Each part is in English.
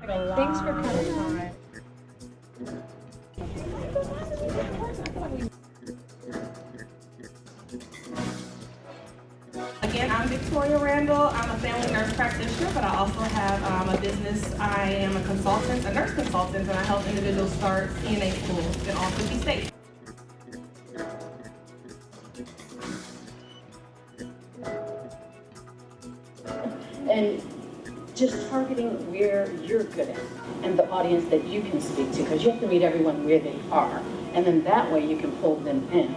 Thanks for coming. Again, I'm Victoria Randle. I'm a family nurse practitioner, but I also have a business. I am a consultant, a nurse consultant, and I help individuals start CNA schools in all 50 states. And just targeting where you're good at and the audience that you can speak to, because you have to meet everyone where they are, and then that way you can pull them in.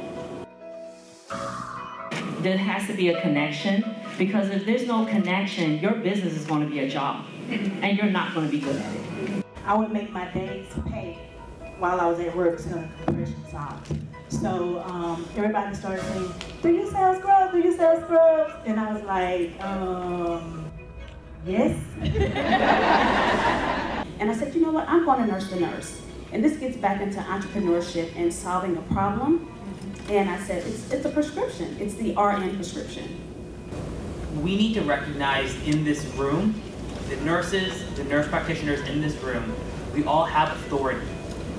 There has to be a connection, because if there's no connection, your business is going to be a job, and you're not going to be good at it. I would make my days pay while I was at work selling compression socks. So everybody started saying, "Do you sell scrubs? Do you sell scrubs?" And I was like, yes. And I said, you know what? I'm going to nurse the nurse. And this gets back into entrepreneurship and solving a problem. And I said, it's a prescription. It's the RN prescription. We need to recognize in this room, the nurses, the nurse practitioners in this room, we all have authority.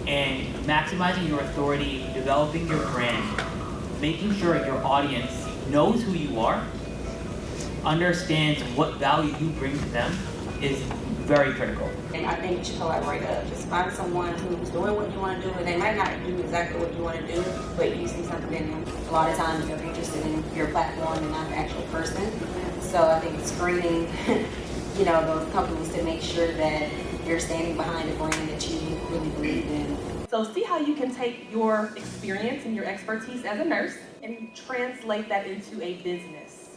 And maximizing your authority, developing your brand, making sure your audience knows who you are, understands what value you bring to them is very critical. And I think you should collaborate up. Just find someone who's doing what you want to do, and they might not do exactly what you want to do, but you see something in them. A lot of times they're interested in your platform and not the actual person. So I think screening, those companies to make sure that you're standing behind a brand that you really believe in. So see how you can take your experience and your expertise as a nurse and translate that into a business.